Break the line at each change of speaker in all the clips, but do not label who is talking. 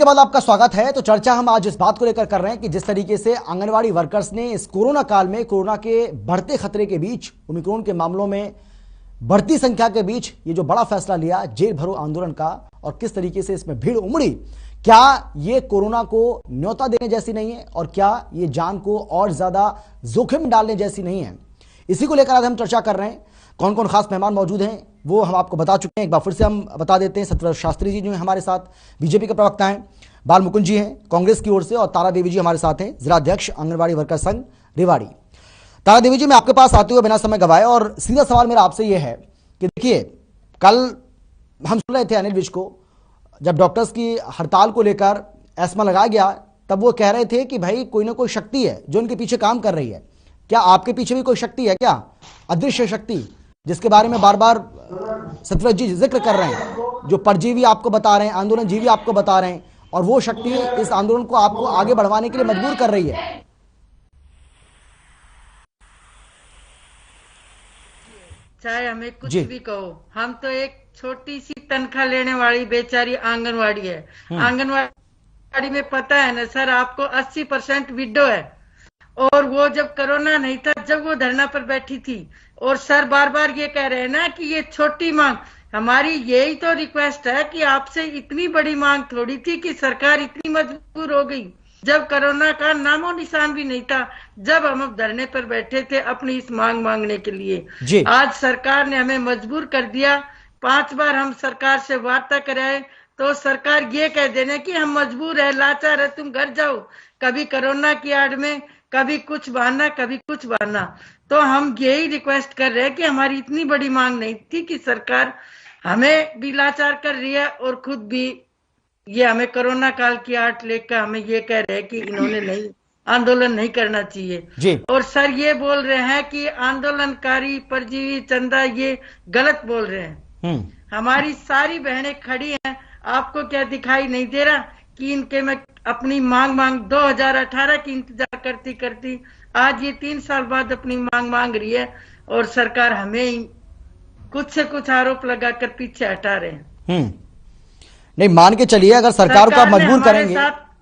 के बाद आपका स्वागत है। तो चर्चा हम आज इस बात को लेकर कर रहे हैं कि जिस तरीके से आंगनवाड़ी वर्कर्स ने इस कोरोना काल में कोरोना के बढ़ते खतरे के बीच, ओमिक्रॉन के मामलों में बढ़ती संख्या के बीच ये जो बड़ा फैसला लिया जेल भरो आंदोलन का, और किस तरीके से इसमें भीड़ उमड़ी, क्या ये कोरोना को न्योता देने जैसी नहीं है और क्या ये जान को और ज्यादा जोखिम डालने जैसी नहीं है, इसी को लेकर आज हम चर्चा कर रहे हैं। कौन कौन खास मेहमान मौजूद हैं वो हम आपको बता चुके हैं, एक बार फिर से हम बता देते हैं। सत्यव्रत शास्त्री जी जो है हमारे साथ, बीजेपी के प्रवक्ता हैं, बाल मुकुंद जी हैं कांग्रेस की ओर से, और तारा देवी जी हमारे साथ हैं, जिला अध्यक्ष आंगनबाड़ी वर्कर संघ रेवाड़ी। तारा देवी जी, मैं आपके पास आते हुए बिना समय गवाए और सीधा सवाल मेरा आपसे यह है कि देखिए, कल हम सुन रहे थे अनिल विज को, जब डॉक्टर्स की हड़ताल को लेकर एस्मा लगाया गया तब वो कह रहे थे कि भाई कोई ना कोई शक्ति है जो उनके पीछे काम कर रही है। क्या आपके पीछे भी कोई शक्ति है क्या, अदृश्य शक्ति, जिसके बारे में बार बार सत्यव्रत जी जिक्र कर रहे हैं, जो परजीवी आपको बता रहे हैं, आंदोलन जीवी आपको बता रहे हैं, और वो शक्ति इस आंदोलन को आपको आगे बढ़वाने के लिए मजबूर कर रही है?
चाहे हमें कुछ भी कहो, हम तो एक छोटी सी तनख्वाह लेने वाली बेचारी आंगनवाड़ी है। आंगनवाड़ी में पता है ना सर, आपको 80% विडो है, और वो जब कोरोना नहीं था, जब वो धरना पर बैठी थी, और सर बार बार ये कह रहे हैं ना कि ये छोटी मांग, हमारी यही तो रिक्वेस्ट है कि आपसे इतनी बड़ी मांग थोड़ी थी कि सरकार इतनी मजबूर हो गई, जब कोरोना का नामो निशान भी नहीं था, जब हम धरने पर बैठे थे अपनी इस मांग मांगने के लिए। आज सरकार ने हमें मजबूर कर दिया। 5 बार हम सरकार से वार्ता कराए तो सरकार ये कह देने कि हम मजबूर है, लाचार है, तुम घर जाओ। कभी कोरोना की आड़ में, कभी कुछ बहाना, कभी कुछ बहाना। तो हम यही रिक्वेस्ट कर रहे हैं कि हमारी इतनी बड़ी मांग नहीं थी कि सरकार हमें भी लाचार कर रही है, और खुद भी ये हमें कोरोना काल की आड़ लेकर हमें ये कह रहे हैं कि इन्होंने नहीं, आंदोलन नहीं करना चाहिए। और सर ये बोल रहे हैं कि आंदोलनकारी परजीवी चंदा, ये गलत बोल रहे हैं। हमारी सारी बहनें खड़ी हैं, आपको क्या दिखाई नहीं दे रहा कि इनके में अपनी मांग 2018 की इंतजार करती करती आज ये 3 साल बाद अपनी मांग रही है, और सरकार हमें कुछ से कुछ आरोप लगाकर पीछे हटा रहे हैं।
नहीं, मान के चलिए, अगर सरकार को आप मजबूर करेंगे,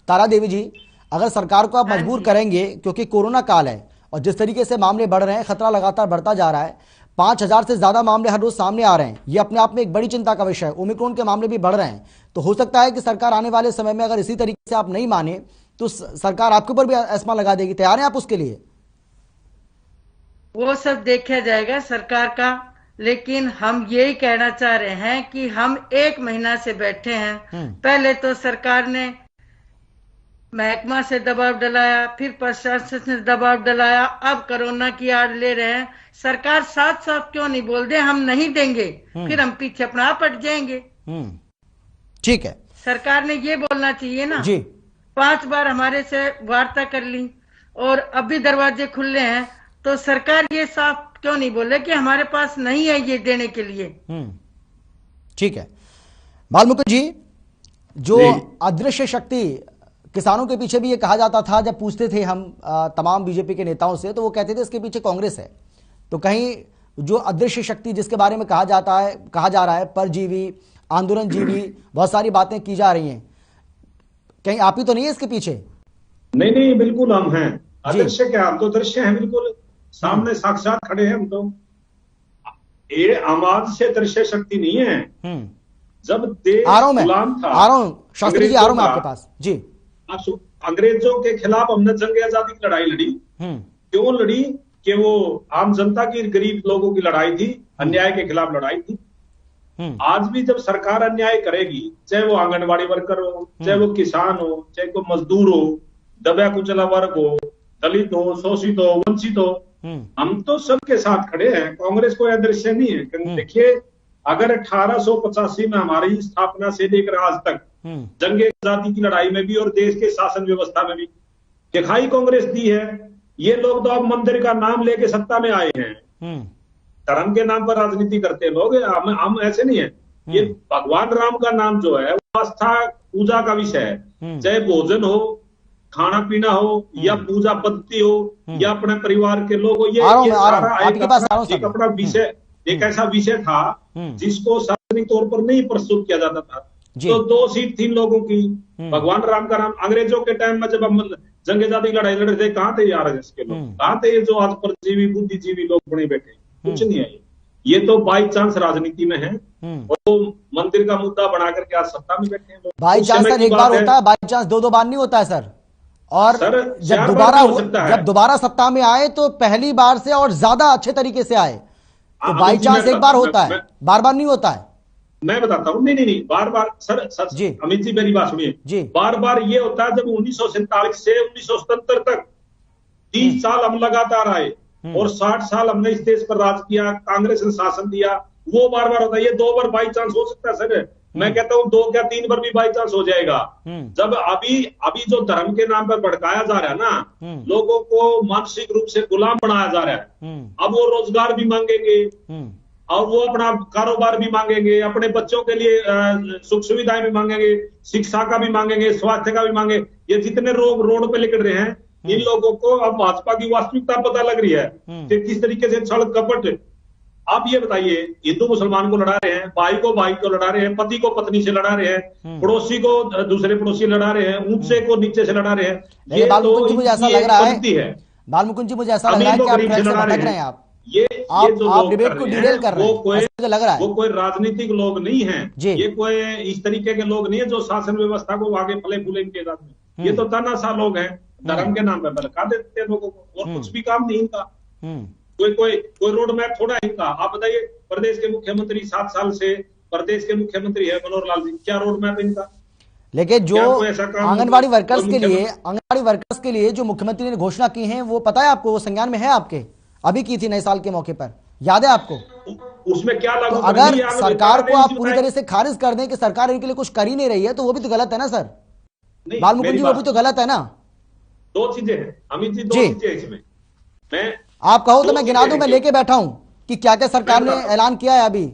तारा देवी जी, अगर सरकार को आप मजबूर करेंगे, क्योंकि कोरोना काल है और जिस तरीके से मामले बढ़ रहे हैं, खतरा लगातार बढ़ता जा रहा है, 5000 से ज्यादा मामले हर रोज सामने आ रहे हैं, ये अपने आप में एक बड़ी चिंता का विषय है। ओमिक्रॉन के मामले भी बढ़ रहे हैं, तो हो सकता है कि सरकार आने वाले समय में अगर इसी तरीके से आप नहीं माने तो सरकार आपके ऊपर भी एस्मा लगा देगी। तैयार हैं आप उसके लिए?
वो सब देखा जाएगा सरकार का, लेकिन हम यही कहना चाह रहे हैं कि हम 1 महीना से बैठे हैं। पहले तो सरकार ने महकमा से दबाव डलाया, फिर प्रशासन से दबाव डलाया, अब कोरोना की आड़ ले रहे हैं। सरकार साथ साथ क्यों नहीं बोल दे हम नहीं देंगे, फिर हम पीछे अपना आप हट जाएंगे।
ठीक है,
सरकार ने ये बोलना चाहिए ना
जी।
5 बार हमारे से वार्ता कर ली और अब भी दरवाजे खुले हैं, तो सरकार ये साफ क्यों नहीं बोले कि हमारे पास नहीं है ये देने के लिए।
ठीक है, बाल मुकुंद जी, जो अदृश्य शक्ति, किसानों के पीछे भी ये कहा जाता था, जब पूछते थे हम तमाम बीजेपी के नेताओं से तो वो कहते थे इसके पीछे कांग्रेस है। तो कहीं जो अदृश्य शक्ति जिसके बारे में कहा जा रहा है, परजीवी, आंदोलन जीवी, बहुत सारी बातें की जा रही हैं, कहीं आप ही तो नहीं है इसके पीछे?
नहीं, बिल्कुल हम हैं। अदृश्य क्या, हम तो दृश्य हैं, बिल्कुल सामने साक्षात खड़े हैं हम तो। ये आवाज से दृश्य शक्ति नहीं है। जब देश गुलाम था,
शास्त्री जी आ रहा हूं आपके पास जी,
अंग्रेजों के खिलाफ हमने जंग आजादी की लड़ाई लड़ी। क्यों लड़ी? कि वो आम जनता की, गरीब लोगों की लड़ाई थी, अन्याय के खिलाफ लड़ाई थी। आज भी जब सरकार अन्याय करेगी, चाहे वो आंगनबाड़ी वर्कर हो, चाहे वो किसान हो, चाहे कोई मजदूर हो, दबा कुचला वर्ग हो, दलित हो, शोषित हो, वंचित हो, हम तो सबके साथ खड़े हैं। कांग्रेस कोई अदृश्य नहीं है। देखिए, अगर 1885 में हमारी स्थापना से लेकर आज तक जंग आजादी की लड़ाई में भी और देश के शासन व्यवस्था में भी दिखाई कांग्रेस दी है। ये लोग तो अब मंदिर का नाम लेके सत्ता में आए हैं, धर्म के नाम पर राजनीति करते हैं लोग। हम ऐसे नहीं है। ये भगवान राम का नाम जो है वो आस्था पूजा का विषय है, चाहे भोजन हो, खाना पीना हो, या पूजा पद्धति हो, या अपने परिवार के लोग हो, ये सारा एक अपना विषय, एक ऐसा विषय था जिसको सार्वजनिक तौर पर नहीं प्रस्तुत किया जाता था। तो 2 सीट थी इन लोगों की। भगवान राम का नाम, अंग्रेजों के टाइम में जब हम जंग आजादी की लड़ाई लड़ रहे थे, कहाँ थे आरएसएस के लोग, कहाँ थे ये जो आज परजीवी बुद्धिजीवी लोग बने बैठे, कुछ नहीं है। ये तो बाई चांस राजनीति में है और तो मंदिर का मुद्दा बना करके आज सत्ता में बैठे हैं।
बाई चांस सर एक बार होता है, बाई चांस 2 बार नहीं होता है सर। और जब दोबारा सत्ता में आए तो पहली बार से और ज्यादा अच्छे तरीके से आए। तो बाई चांस एक बार होता है, बार बार नहीं होता है।
मैं बताता हूँ, नहीं बार बार सर अमित जी मेरी बात सुनिए, बार बार ये होता है जब 1947 से 1977 तक 30 साल हम लगातार आए और 60 साल हमने इस देश पर राज किया, कांग्रेस ने शासन दिया, वो बार बार होता है। ये 2 बार बाई चांस हो सकता है सर, मैं कहता हूँ 2 या 3 बार भी बाई चांस हो जाएगा। जब अभी जो धर्म के नाम पर भड़काया जा रहा है ना, लोगों को मानसिक रूप से गुलाम बनाया जा रहा है। अब वो रोजगार भी मांगेंगे और वो अपना कारोबार भी मांगेंगे, अपने बच्चों के लिए सुख सुविधाएं भी मांगेंगे, शिक्षा का भी मांगेंगे, स्वास्थ्य का भी मांगेंगे। ये जितने लोग रोड पे निकल रहे हैं, इन लोगों को अब भाजपा की वास्तविकता पता लग रही है कि किस तरीके से छल कपट। आप ये बताइए, हिंदू मुसलमान को लड़ा रहे हैं, भाई को लड़ा रहे हैं, पति को पत्नी से लड़ा रहे हैं, पड़ोसी को दूसरे पड़ोसी लड़ा रहे हैं, ऊंचे को नीचे से लड़ा रहे हैं। ये
बालमुकुंद जी मुझे ऐसा लग रहा है, बालमुकुंद जी मुझे ऐसा लग रहा है कि आप ट्रैक से भटक रहे हैं। आप डिबेट को डिरेल कर रहे हैं, लग रहा है।
वो कोई राजनीतिक लोग नहीं है, ये कोई इस तरीके के लोग नहीं है जो शासन व्यवस्था को आगे फले फूले इनके साथ में। ये तो तानाशाह लोग हैं, धर्म के नाम पर भड़का देते हैं लोगों को, और कुछ भी काम नहीं इनका। कोई रोड मैप थोड़ा इनका। आप बताइए, प्रदेश के मुख्यमंत्री 7 साल से प्रदेश के मुख्यमंत्री है मनोहर लाल जी, क्या रोड मैप इनका?
लेकिन जो आंगनबाड़ी वर्कर्स के लिए जो मुख्यमंत्री ने घोषणा की है, वो पता है आपको, वो संज्ञान में है आपके? अभी की थी नए साल के मौके पर, याद है आपको?
उसमें क्या लागू?
तो अगर सरकार को आप पूरी तरह से खारिज कर दें कि सरकार इनके लिए कुछ कर ही नहीं रही है, तो वो भी तो गलत है ना सर? बालमुकुंद जी, वो भी तो गलत है ना?
2 चीजें हैं अमित जी, 2 चीजें इसमें। मैं
आप कहो तो मैं गिना दूं, मैं लेके बैठा हूं कि क्या क्या सरकार ने ऐलान किया है अभी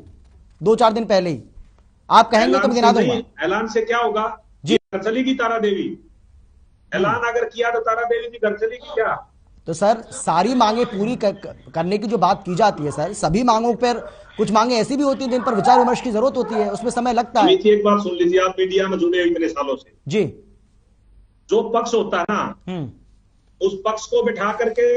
2-4 दिन पहले ही। आप कहेंगे तो मैं गिना दूंगा।
ऐलान से क्या होगा जी? घर चलेगी तारा देवी। ऐलान अगर किया तो तारा देवी जी घर चलेगी क्या?
तो सर सारी मांगे पूरी करने की जो बात की जाती है सर, सभी मांगों पर कुछ मांगे ऐसी भी होती हैं जिन पर विचार विमर्श की जरूरत होती है, उसमें समय लगता है।
एक बात सुन लीजिए, आप मीडिया में जुड़े इतने सालों से
जी,
जो पक्ष होता है ना, उस पक्ष को बिठा करके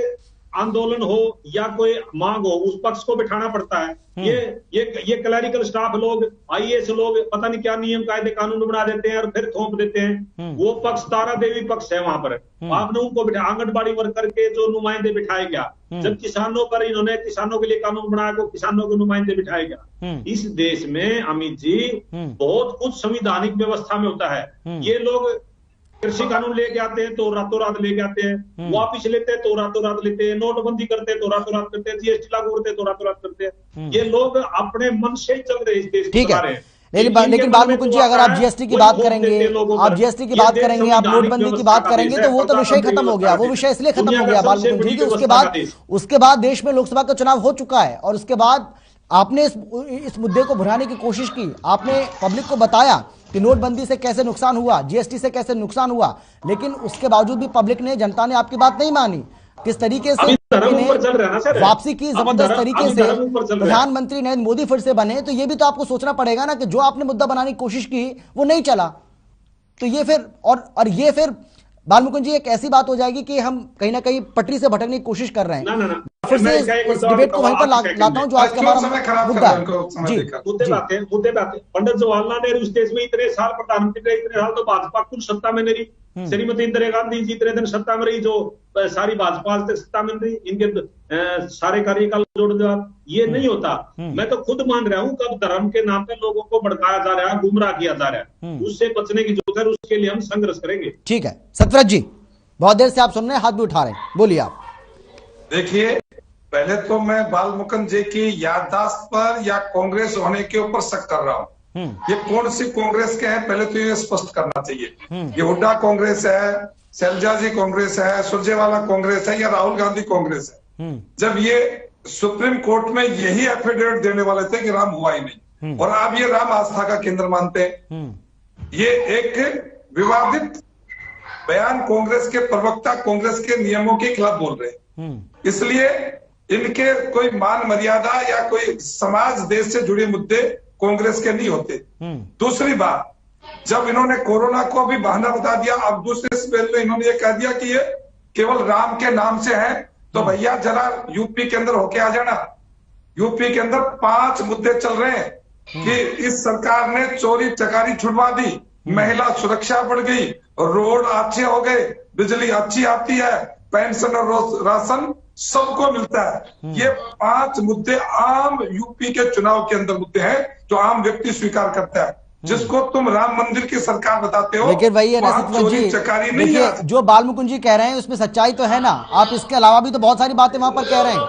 आंदोलन हो या कोई मांग हो, उस पक्ष को बिठाना पड़ता है। ये क्लरिकल स्टाफ लोग, आईएएस लोग पता नहीं क्या नियम कायदे कानून बना देते हैं और फिर थोप देते हैं। वो पक्ष तारा देवी पक्ष है वहां पर। आपने उनको बिठा, आंगनबाड़ी वर्कर के जो नुमाइंदे बिठाए गया, जब किसानों पर इन्होंने किसानों के लिए कानून बनाया तो किसानों के नुमाइंदे बिठाए गया। इस देश में अमित जी बहुत कुछ संविधानिक व्यवस्था में होता है। ये लोग कृषि कानून लेके आते हैं तो रातों रात लेके आते हैं, वापिस लेते हैं तो रातों रात लेते हैं, नोटबंदी करते हैं तो रातों रात करते हैं, जीएसटी लागू करते हैं तो रातों रात करते हैं। ये लोग अपने मन से ही चल रहे हैं इस देश को चला रहे हैं।
लेकिन बालमुकुंद जी, अगर आप जीएसटी की बात करेंगे, आप जीएसटी की बात करेंगे, आप नोटबंदी की बात करेंगे, तो वो तो विषय खत्म हो गया। वो विषय इसलिए खत्म हो गया बालमुकुंद जी, उसके बाद देश में लोकसभा का चुनाव हो चुका है और उसके बाद आपने इस मुद्दे को भुनाने की कोशिश की। आपने पब्लिक को बताया कि नोटबंदी से कैसे नुकसान हुआ, जीएसटी से कैसे नुकसान हुआ, लेकिन उसके बावजूद भी पब्लिक ने, जनता ने आपकी बात नहीं मानी। किस तरीके से वापसी की जबरदस्त तरीके से प्रधानमंत्री नरेंद्र मोदी फिर से बने, तो ये भी तो आपको सोचना पड़ेगा ना कि जो आपने मुद्दा बनाने की कोशिश की वो नहीं चला। तो ये फिर और ये फिर बालमुकुंद जी एक ऐसी बात हो जाएगी कि हम कहीं ना कहीं पटरी से भटकने की कोशिश कर रहे हैं। फिर से इस डिबेट को वहीं पर लाता हूं जो आज का हमारा मुद्दा है। जी,
मुद्दे पे आते हैं। पंडित जवाहरलाल नेहरू इस देश में इतने साल प्रधानमंत्री रहे, इतने साल तो भाजपा कुल सत्ता में नहीं रही। श्रीमती इंदिरा गांधी जी इतने दिन सत्ता में रही, जो सारी भाजपा सत्ता में रही, इनके सारे कार्यकाल जोड़ दिया। ये नहीं होता। मैं तो खुद मान रहा हूँ कब धर्म के नाम पे लोगों को भड़काया जा रहा है, गुमराह किया जा रहा है, उससे बचने की जरूरत है, उसके लिए हम संघर्ष करेंगे।
ठीक है सतव्रत जी, बहुत देर से आप सुन रहे हैं, हाथ भी उठा रहे हैं, बोलिए आप।
देखिए, पहले तो मैं बालमुकुंद जी की याददाश्त पर या कांग्रेस होने के ऊपर शक कर रहा हूँ। ये कौन सी कांग्रेस के हैं, पहले तो ये स्पष्ट करना चाहिए। ये हुड्डा कांग्रेस है, शैलजा जी कांग्रेस है, सुरजेवाला कांग्रेस है या राहुल गांधी कांग्रेस है? जब ये सुप्रीम कोर्ट में यही एफिडेविट देने वाले थे कि राम हुआ ही नहीं, और आप ये राम आस्था का केंद्र मानते हैं। ये एक विवादित बयान कांग्रेस के प्रवक्ता कांग्रेस के नियमों के खिलाफ बोल रहे हैं, इसलिए इनके कोई मान मर्यादा या कोई समाज देश से जुड़े मुद्दे कांग्रेस के नहीं होते। दूसरी बात, जब इन्होंने कोरोना को भी बहाना बता दिया, अब दूसरे स्पेल में इन्होंने ये कह दिया कि ये केवल राम के नाम से है, तो भैया जरा यूपी के अंदर होके आ जाना। यूपी के अंदर 5 मुद्दे चल रहे हैं कि इस सरकार ने चोरी चकारी छुड़वा दी, महिला सुरक्षा बढ़ गई, रोड अच्छे हो गए, बिजली अच्छी आती है, पेंशन और राशन सबको मिलता है। ये 5 मुद्दे आम यूपी के चुनाव के अंदर मुद्दे हैं जो आम व्यक्ति स्वीकार करता है। जिसको तुम राम मंदिर की सरकार बताते हो,
लेकिन वही है ना सतवंत जी, देखिए जो बाल मुकुंद जी कह रहे हैं उसमें सच्चाई तो है ना, आप इसके अलावा भी तो बहुत सारी बातें वहां पर कह रहे हैं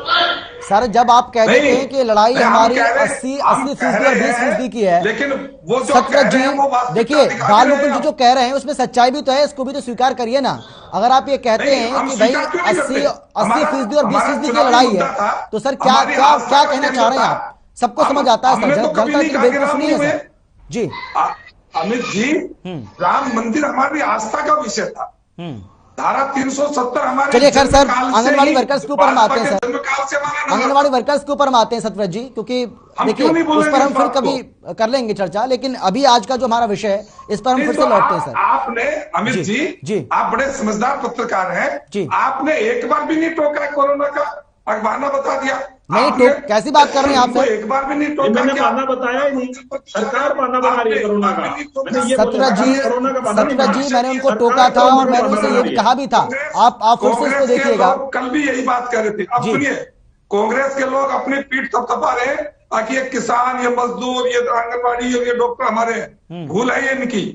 सर। जब आप कहते हैं कि लड़ाई हमारी 80% और 20% की है,
लेकिन वो जो
सतवंत जी देखिए बाल मुकुंद जी जो कह रहे हैं उसमें सच्चाई भी तो है, इसको भी तो स्वीकार करिए ना। अगर आप ये कहते हैं कि भाई 80% और 20% की लड़ाई है, तो सर क्या क्या क्या कहना चाह रहे हैं आप? सबको समझ आता है सर, जनता की बेवकूफ नहीं है सर जी।
अमित जी, राम मंदिर हमारी आस्था का विषय था, धारा 370 हमारे।
चलिए खैर सर, आंगनवाड़ी वर्कर्स के ऊपर हम आते हैं सर, आंगनवाड़ी वर्कर्स के ऊपर हम आते हैं सतव्रत जी, क्योंकि देखिए उस पर हम फिर कभी कर लेंगे चर्चा, लेकिन अभी आज का जो हमारा विषय है इस पर हम फिर से लौटते हैं सर।
आपने अमित जी आप बड़े समझदार पत्रकार हैं, आपने एक बार भी नहीं टोका कोरोना का, बहाना बता दिया।
नहीं तो कैसी बात कर रहे हैं आप सर?
एक बार भी नहीं टोका,
मैंने बहाना बताया ही नहीं, सरकार बहाना बना रही है कोरोना का।
सतव्रत जी मैंने उनको टोका था और मैंने उनसे ये भी कहा भी था, आप फिर से इसको देखिएगा।
कल भी यही बात कर रहे थे। अब सुनिए, कांग्रेस के लोग अपनी पीठ थपथपा रहे हैं ताकि ये किसान, ये मजदूर, ये आंगनबाड़ी, ये डॉक्टर हमारे भूल है ये इनकी,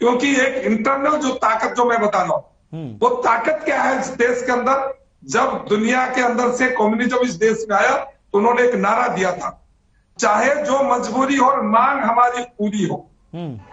क्योंकि एक इंटरनल जो ताकत जो मैं बता रहा हूं, वो ताकत क्या है इस देश के अंदर। जब दुनिया के अंदर से कम्युनिज्म इस देश में आया तो उन्होंने एक नारा दिया था, चाहे जो मजबूरी और मांग हमारी पूरी हो।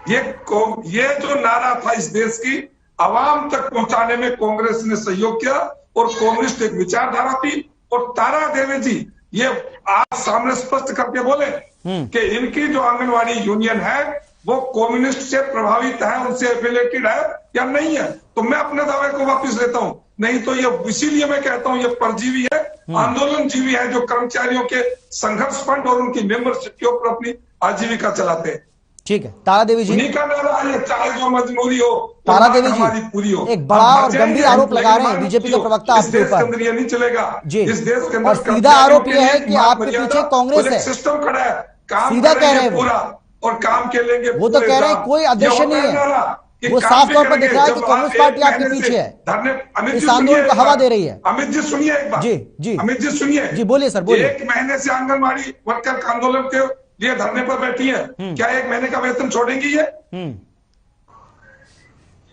ये जो नारा था इस देश की आवाम तक पहुंचाने में कांग्रेस ने सहयोग किया, और कम्युनिस्ट एक विचारधारा थी। और तारा देवी जी ये आज सामने स्पष्ट करके बोले कि इनकी जो आंगनवाड़ी यूनियन है वो कम्युनिस्ट से प्रभावित है, उनसे एफिलेटेड है या नहीं है, तो मैं अपने दावे को वापस लेता हूं। नहीं तो ये, इसीलिए मैं कहता हूं ये परजीवी है, आंदोलन जीवी है, जो कर्मचारियों के संघर्ष फंड और उनकी मेंबरशिप के ऊपर अपनी आजीविका चलाते हैं।
ठीक है तारा देवी जी,
उन्हीं का नारा है, चाहे जो मजबूरी हो,
तारा देवी जी
पूरी हो।
एक बड़ा और गंभीर आरोप लगा रहे हैं बीजेपी के प्रवक्ता आपके ऊपर।
ये नहीं चलेगा
जी,
इस देश के
और सीधा आरोप यह है कि आपके पीछे कांग्रेस है,
सिस्टम खड़ा है, काम
सीधा कह रहे हैं
पूरा और काम के लेंगे।
वो तो कह रहे हैं कोई आदेश नहीं है, वो साफ तौर पर दिख रहा है कि कांग्रेस पार्टी आपके पीछे है, इस आंदोलन को हवा दे रही है।
अमित जी सुनिए एक बात,
जी
अमित जी सुनिए
जी, बोलिए सर बोलिए।
1 महीने से आंगनबाड़ी वर्कर आंदोलन के लिए धरने पर बैठी है, क्या 1 महीने का वेतन छोड़ेंगी? ये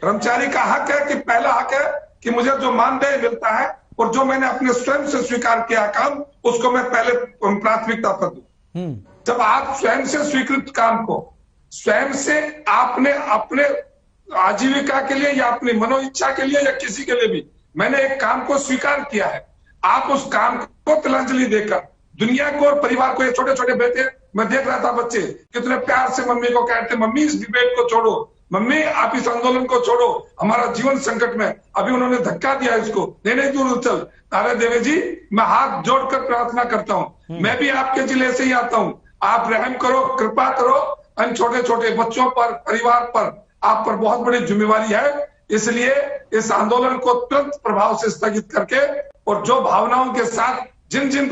कर्मचारी का हक है कि पहला हक है कि मुझे जो मानदेय मिलता है और जो मैंने अपने स्वयं से स्वीकार किया काम, उसको मैं पहले प्राथमिकता पर दूं। जब आप स्वयं से स्वीकृत काम को स्वयं से आपने अपने आजीविका के लिए या अपनी मनो इच्छा के लिए या किसी के लिए भी मैंने एक काम को स्वीकार किया है, आप उस काम को तिलांजलि देकर दुनिया को और परिवार को, ये छोटे छोटे बेटे मैं देख रहा था, बच्चे कितने प्यार से मम्मी को कहते, मम्मी इस डिबेट को छोड़ो, मम्मी आप इस आंदोलन को छोड़ो, हमारा जीवन संकट में। अभी उन्होंने धक्का दिया इसको, नहीं दूर चल। तारा देवी जी मैं हाथ जोड़कर प्रार्थना करता हूं, मैं भी आपके जिले से ही आता हूं, आप रहम करो, कृपा करो, इन छोटे छोटे बच्चों पर, परिवार पर आप पर बहुत बड़ी जिम्मेवारी है। इसलिए इस आंदोलन को तुरंत प्रभाव से स्थगित करके, और जो भावनाओं के साथ जिन जिन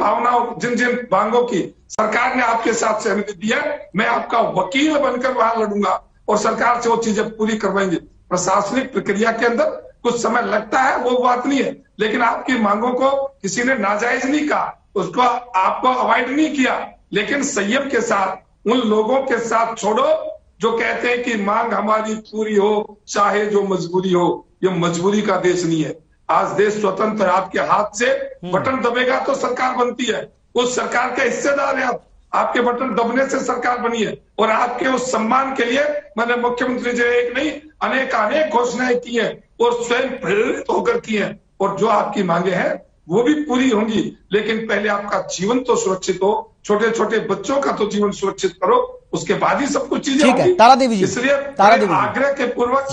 मांगों की सरकार ने आपके साथ सहमति दी है, मैं आपका वकील बनकर वहां लड़ूंगा और सरकार से वो चीजें पूरी करवाएंगे। प्रशासनिक प्रक्रिया के अंदर कुछ समय लगता है, वो बात नहीं है, लेकिन आपकी मांगों को किसी ने नाजायज नहीं कहा, उसको आपको अवॉइड नहीं किया, लेकिन संयम के साथ उन लोगों के साथ छोड़ो जो कहते हैं कि मांग हमारी पूरी हो चाहे जो मजबूरी हो। ये मजबूरी का देश नहीं है, आज देश स्वतंत्र है, आपके हाथ से बटन दबेगा तो सरकार बनती है, उस सरकार के हिस्सेदार है आप, आपके बटन दबने से सरकार बनी है। और आपके उस सम्मान के लिए मैंने मुख्यमंत्री जी एक नहीं अनेक घोषणाएं की हैं और स्वयं प्रेरित होकर की हैं, और जो आपकी मांगे हैं वो भी पूरी होंगी, लेकिन पहले आपका जीवन तो सुरक्षित हो, छोटे छोटे बच्चों का तो जीवन सुरक्षित करो, उसके बाद ही सब कुछ चीजें होंगी।
तारा देवी जी,
इसलिए आग्रह के पूर्वक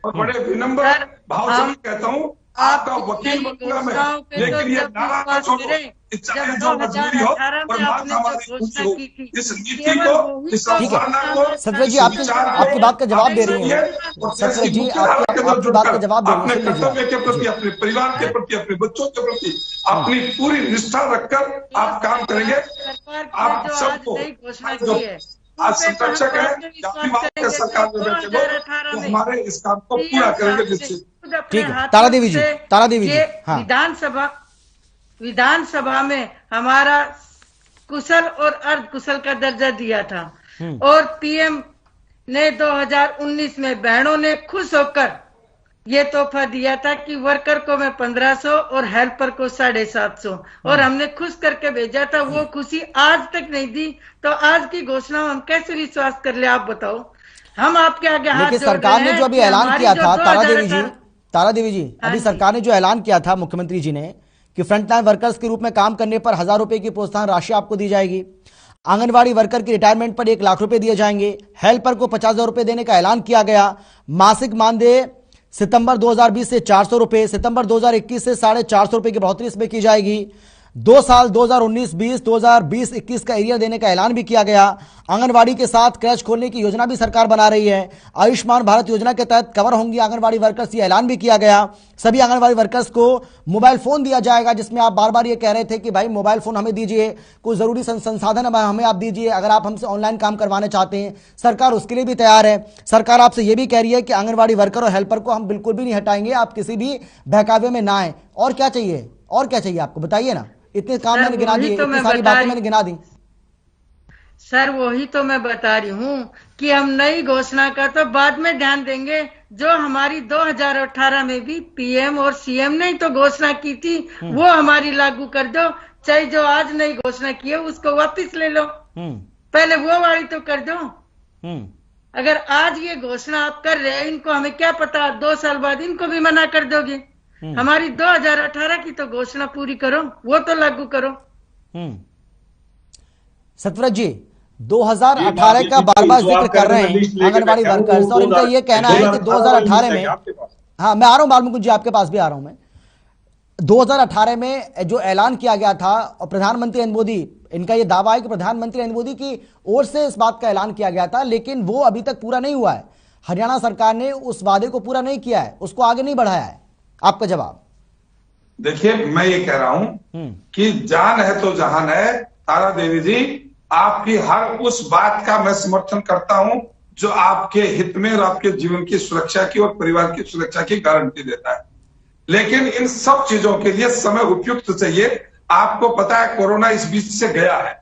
और बड़े विनम्र भाव से कहता हूं आपका वकील बनूंगा मैं, लेकिन ये नारा ना छोड़ो, चाहे जो मजबूरी हो और मांग हमारी ऊंची हो। इस नीति को, इस अवधारणा को
सतवेद जी आपकी बात का जवाब दे रही है। सतवेद जी आपकी बात का जवाब दे रही है।
अपने कर्तव्य के प्रति, अपने परिवार के प्रति, अपने बच्चों के प्रति अपनी पूरी निष्ठा रखकर आप काम करेंगे। आप सबको आज संरक्षक है, के सरकार में बैठे लोग तो हमारे इस काम को पूरा करेंगे निश्चित।
ठीक है, तारा देवी जी हाँ।
विधानसभा में हमारा कुशल और अर्ध कुशल का दर्जा दिया था और पीएम ने 2019 में बहनों ने खुश होकर ये तोहफा दिया था कि वर्कर को मैं 1500 और हेल्पर को 750 और हमने खुश करके भेजा था। वो खुशी आज तक नहीं दी, तो आज की घोषणा हम कैसे विश्वास कर ले, आप बताओ। हम आपके आगे हाथ जोड़ रहे हैं।
सरकार ने जो अभी ऐलान किया था, तारा देवी जी अभी सरकार ने जो ऐलान किया था मुख्यमंत्री जी ने कि फ्रंटलाइन वर्कर्स के रूप में काम करने पर 1000 रुपए की प्रोत्साहन राशि आपको दी जाएगी, आंगनवाड़ी वर्कर की रिटायरमेंट पर 1 लाख रुपए दिए जाएंगे, हेल्पर को 50,000 रुपए देने का ऐलान किया गया, मासिक मानदेय सितंबर 2020 से 400 रुपए, सितंबर 2021 से 450 रुपए की बढ़ोतरी इसमें की जाएगी। 2 साल 2019-20, 2020-21 का एरियर देने का ऐलान भी किया गया। आंगनवाड़ी के साथ क्रैच खोलने की योजना भी सरकार बना रही है। आयुष्मान भारत योजना के तहत कवर होंगी आंगनवाड़ी वर्कर्स, ये ऐलान भी किया गया। सभी आंगनवाड़ी वर्कर्स को मोबाइल फोन दिया जाएगा, जिसमें आप बार बार ये कह रहे थे कि भाई मोबाइल फोन हमें दीजिए, कुछ जरूरी संसाधन हमें आप दीजिए, अगर आप हमसे ऑनलाइन काम करवाना चाहते हैं सरकार उसके लिए भी तैयार है। सरकार आपसे ये भी कह रही है कि आंगनवाड़ी वर्कर और हेल्पर को हम बिल्कुल भी नहीं हटाएंगे, आप किसी भी बहकावे में ना आए। और क्या चाहिए, और क्या चाहिए आपको, बताइए ना। इतने काम मैंने गिना दिए, इतनी सारी बातें मैंने गिना दी।
सर वही तो मैं बता रही हूँ कि हम नई घोषणा का तो बाद में ध्यान देंगे। जो हमारी 2018 में भी पीएम और सीएम ने तो घोषणा की थी वो हमारी लागू कर दो, चाहे जो आज नई घोषणा की है उसको वापस ले लो, पहले वो वाली तो कर दो। अगर आज ये घोषणा आप कर रहे हैं, इनको हमें क्या पता 2 साल बाद इनको भी मना कर दोगे। हमारी 2018 की तो घोषणा पूरी करो, वो तो लागू करो।
सतव्रत जी 2018 का बार बार जिक्र कर रहे हैं आंगनबाड़ी वर्कर्स, और इनका ये कहना है कि 2018 में, हाँ मैं आ रहा हूं बालमुकुंद जी, आपके पास भी आ रहा हूं मैं। 2018 में जो ऐलान किया गया था और प्रधानमंत्री नरेंद्र मोदी, इनका ये दावा है कि प्रधानमंत्री नरेंद्र मोदी की ओर से इस बात का ऐलान किया गया था, लेकिन वो अभी तक पूरा नहीं हुआ है। हरियाणा सरकार ने उस वादे को पूरा नहीं किया है, उसको आगे नहीं बढ़ाया है। आपका जवाब?
देखिए मैं ये कह रहा हूं कि जान है तो जहान है। तारा देवी जी आपकी हर उस बात का मैं समर्थन करता हूं जो आपके हित में और आपके जीवन की सुरक्षा की और परिवार की सुरक्षा की गारंटी देता है, लेकिन इन सब चीजों के लिए समय उपयुक्त चाहिए। आपको पता है कोरोना इस बीच से गया है,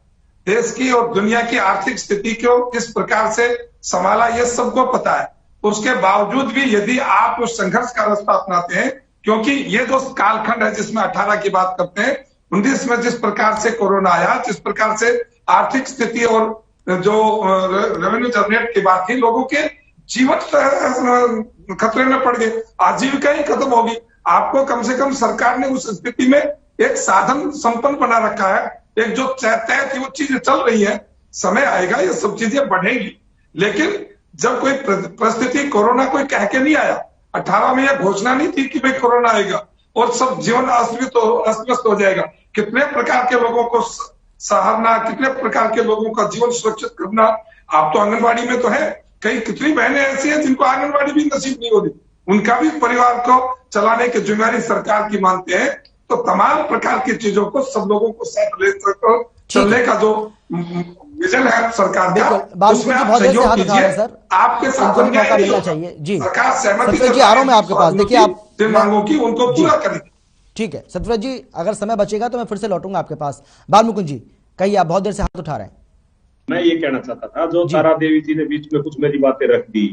देश की और दुनिया की आर्थिक स्थिति को किस प्रकार से संभाला ये सबको पता है। उसके बावजूद भी यदि आप उस संघर्ष का रास्ता अपनाते हैं, क्योंकि ये जो कालखंड है जिसमें 18 की बात करते हैं, 19 में जिस प्रकार से कोरोना आया, जिस प्रकार से आर्थिक स्थिति और जो रेवेन्यू जनरेट की बात थी, लोगों के जीवन खतरे में पड़ गए, आजीविका ही खत्म होगी। आपको कम से कम सरकार ने उस स्थिति में एक साधन संपन्न बना रखा है, एक जो तय थी वो चीजें चल रही है। समय आएगा ये सब चीजें बढ़ेंगी, लेकिन जब कोई परिस्थिति, कोरोना कोई कह के नहीं आया। 18 में यह घोषणा नहीं थी कि भाई कोरोना आएगा और सब जीवन अस्त हो जाएगा। कितने प्रकार के लोगों को सहारना, कितने प्रकार के लोगों का जीवन सुरक्षित करना। आप तो आंगनबाड़ी में तो है, कितनी बहनें ऐसी हैं जिनको आंगनबाड़ी भी नसीब नहीं होती, उनका भी परिवार को चलाने की जिम्मेदारी सरकार की मानते हैं। तो तमाम प्रकार की चीजों को सब लोगों को साथ ले चलने का जो विजन है सरकार का, उसमें आप सहयोग कीजिए। आपके साथ मौका मिलना चाहिए जी। सरकार सहमति
जी आ रहा हूं मैं आपके पास, देखिए आप
मांगों की उनको पूरा करेंगे।
ठीक है सतव्रत जी, अगर समय बचेगा तो मैं फिर से लौटूंगा आपके पास। बालमुकुंद जी कहिए, आप बहुत देर से हाथ उठा रहे हैं।
मैं ये कहना चाहता था, जो तारा देवी जी ने बीच में कुछ मेरी बातें रख दी,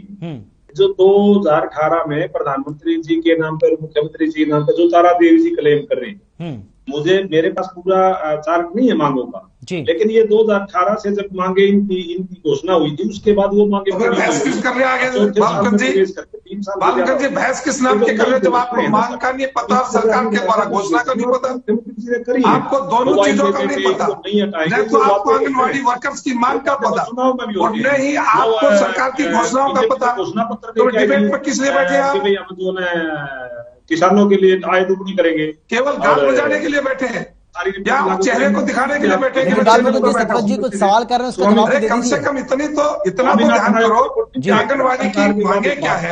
जो 2018 में प्रधानमंत्री जी के नाम पर, मुख्यमंत्री जी के नाम पर जो तारा देवी जी क्लेम कर रही है, मेरे पास पूरा चार्ट नहीं है मांगों का, लेकिन ये 2018 से जब मांगे इनकी घोषणा हुई थी, उसके बाद वो मांगे
बहस किस कर रहे आगे बालमकन जी बहस किस नाम के कर रहे, जब आपको मांग का नहीं पता, सरकार के द्वारा घोषणा का नहीं पता, आपको दोनों चीजों का नहीं पता, नहीं तो आपको आंगनबाड़ी वर्कर्स की मांग का पता और नहीं आपको सरकार की घोषणाओं का पता,
घोषणा पत्र
तो डिबेट पर किस लिए बैठे आप?
हम जो है किसानों के लिए आय दोगुनी करेंगे,
केवल गाल बजाने के लिए बैठे हैं या चेहरे को दिखाने के लिए बैठे हैं?
जी कुछ सवाल कर रहे हैं, उसका जवाब दे
कम से कम इतना तो ध्यान करो कि आंगनबाड़ी की मांगे क्या है।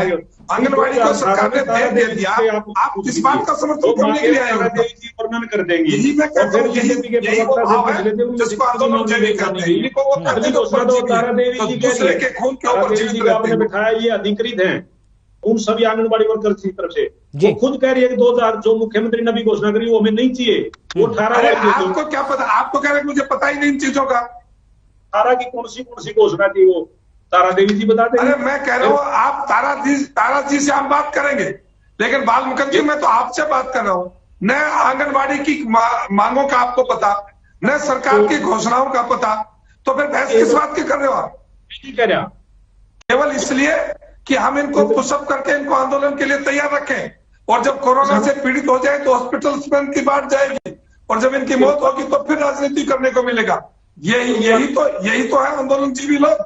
आंगनबाड़ी को सरकार ने दे दिया, आप किस बात का समर्थन करने के लिए आए हो?
वर्णन कर देंगे,
यही मैं कहता हूँ, यही वो भाव है जिसको आंदोलन जीवी कहते हैं। इनको वो कहते हैं दूसरे के खून के ऊपर जीवित रहते हैं।
बिठाया ये अधिकृत है उन सभी आंगनबाड़ी वर्कर्स की तरफ से, वो खुद कह रही है कि 2000 जो मुख्यमंत्री ने भी घोषणा करी वो हमें नहीं चाहिए, वो 18
आपको क्या पता? आपको कह रहे मुझे पता ही नहीं इन चीजों का।
18 की कौन सी घोषणा थी वो तारा देवी जी बता दें।
अरे मैं कह रहा हूँ आप तारा जी से हम बात करेंगे, लेकिन बालमुकुंद जी मैं तो आपसे बात कर रहा हूँ। न आंगनबाड़ी की मांगों का आपको पता, न सरकार की घोषणाओं का पता, तो फिर बहस किस बात की कर रहे हो आप?
नहीं कह रहा,
केवल इसलिए कि हम इनको पुशअप करके इनको आंदोलन के लिए तैयार रखें, और जब कोरोना से पीड़ित हो जाए तो हॉस्पिटल्स में इनकी बात जाएगी, और जब इनकी मौत होगी तो फिर राजनीति करने को मिलेगा। यही तो है आंदोलन जीवी लोग,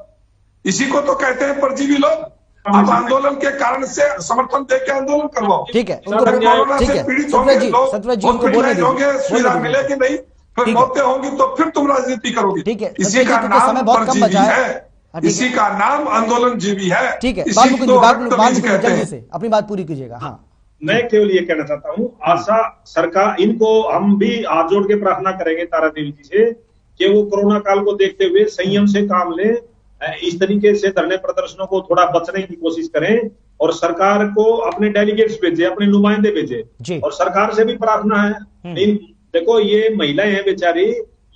इसी को तो कहते हैं परजीवी लोग। आप आंदोलन के कारण से समर्थन देके आंदोलन करवाओ।
ठीक है,
कोरोना से पीड़ित होंगे लोग, होंगे सुविधा मिलेगी नहीं, फिर मौतें होंगी तो फिर तुम राजनीति करोगे।
ठीक है,
इसी का नाम परजीवी है, इसी का नाम आंदोलन जीवी है।
ठीक है, जल्दी से अपनी बात पूरी कीजिएगा। हाँ,
मैं केवल ये कहना चाहता हूँ, आशा सरकार इनको हम भी हाथ जोड़ के प्रार्थना करेंगे तारा देवी जी से कि वो कोरोना काल को देखते हुए संयम से काम लें, इस तरीके से धरने प्रदर्शनों को थोड़ा बचने की कोशिश करें, और सरकार को अपने डेलीगेट्स भेजे, अपने नुमाइंदे भेजे, और सरकार से भी प्रार्थना है। देखो ये महिलाएं हैं बेचारी,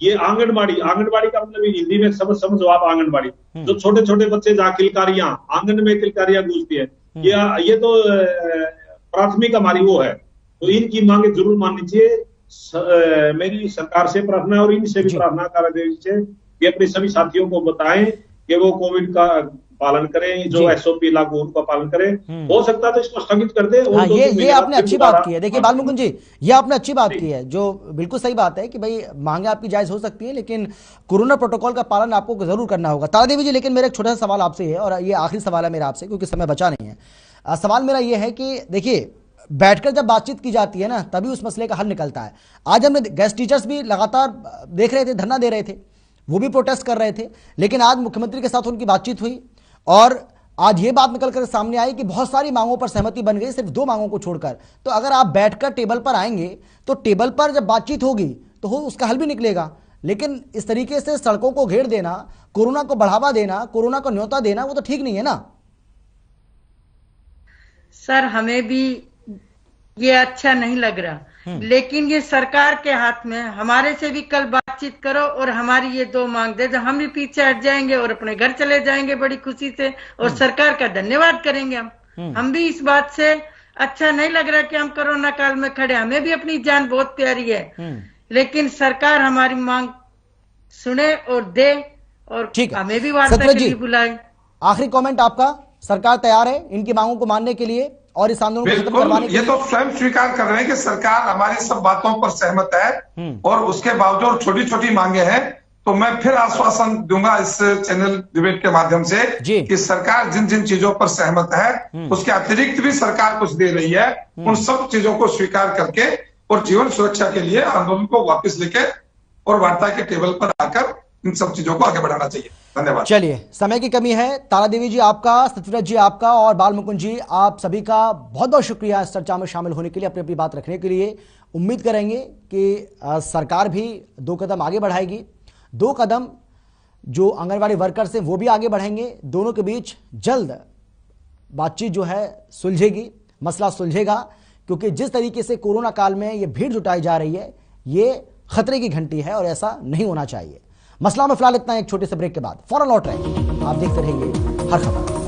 ये आंगनबाड़ी का मतलब हिंदी में समझो आप, आंगनबाड़ी जो छोटे छोटे बच्चे जहाँ किलकारियां आंगन में किलकारियां गूंजती है, ये तो प्राथमिक हमारी वो है, तो इनकी मांगे जरूर माननी चाहिए। मेरी सरकार से प्रार्थना और इनसे भी प्रार्थना तारा देवी से कि अपने सभी साथियों को बताएं कि वो कोविड का पालन करें, जो एसओपी लागू उनका पालन करें। हो सकता है तो इसको स्थगित कर दे।
हाँ, ये आपने अच्छी बात की है। देखिए बालमुकुंद जी, ये आपने अच्छी बात की है, जो बिल्कुल सही बात है कि भाई मांगे आपकी जायज हो सकती है, लेकिन कोरोना प्रोटोकॉल का पालन आपको जरूर करना होगा। तारा देवी जी, लेकिन मेरा एक छोटा सा सवाल आपसे है, और ये आखिरी सवाल है मेरा आपसे क्योंकि समय बचा नहीं है। सवाल मेरा ये है कि देखिए, बैठकर जब बातचीत की जाती है ना, तभी उस मसले का हल निकलता है। आज हमने गेस्ट टीचर्स भी लगातार देख रहे थे, धरना दे रहे थे, वो भी प्रोटेस्ट कर रहे थे, लेकिन आज मुख्यमंत्री के साथ उनकी बातचीत हुई और आज ये बात निकल कर सामने आई कि बहुत सारी मांगों पर सहमति बन गई, सिर्फ 2 मांगों को छोड़कर। तो अगर आप बैठकर टेबल पर आएंगे तो टेबल पर जब बातचीत होगी तो उसका हल भी निकलेगा। लेकिन इस तरीके से सड़कों को घेर देना, कोरोना को बढ़ावा देना, कोरोना को न्योता देना, वो तो ठीक नहीं है ना।
सर हमें भी ये अच्छा नहीं लग रहा, लेकिन ये सरकार के हाथ में। हमारे से भी कल बातचीत करो और हमारी ये 2 मांग दे दो, हम भी पीछे हट जाएंगे और अपने घर चले जाएंगे बड़ी खुशी से, और सरकार का धन्यवाद करेंगे। हम भी इस बात से अच्छा नहीं लग रहा कि हम कोरोना काल में खड़े, हमें भी अपनी जान बहुत प्यारी है, लेकिन सरकार हमारी मांग सुने और दे, और हमें भी वार्ता के लिए बुलाए।
आखिरी कमेंट आपका, सरकार तैयार है इनकी मांगों को मानने के लिए और इस आंदोलन को खत्म करवाने के लिए?
ये तो स्वयं स्वीकार कर रहे हैं कि सरकार हमारी सब बातों पर सहमत है, और उसके बावजूद छोटी छोटी मांगे हैं। तो मैं फिर आश्वासन दूंगा इस चैनल डिबेट के माध्यम से कि सरकार जिन जिन चीजों पर सहमत है, उसके अतिरिक्त भी सरकार कुछ दे रही है, उन सब चीजों को स्वीकार करके और जीवन सुरक्षा के लिए आंदोलन को वापस लेके और वार्ता के टेबल पर आकर इन सब चीजों को आगे बढ़ाना चाहिए। धन्यवाद।
चलिए, समय की कमी है। तारा देवी जी आपका, सत्यव्रत जी आपका और बालमुकुंद जी आप सभी का बहुत बहुत शुक्रिया इस चर्चा में शामिल होने के लिए, अपनी अपनी बात रखने के लिए। उम्मीद करेंगे कि सरकार भी 2 कदम आगे बढ़ाएगी, 2 कदम जो आंगनवाड़ी वर्कर्स हैं वो भी आगे बढ़ेंगे, दोनों के बीच जल्द बातचीत जो है सुलझेगी, मसला सुलझेगा, क्योंकि जिस तरीके से कोरोना काल में ये भीड़ जुटाई जा रही है ये खतरे की घंटी है और ऐसा नहीं होना चाहिए। मसला में फिलहाल इतना, एक छोटे से ब्रेक के बाद फौरन लौट रहे हैं। आप देखते रहिए हर खबर।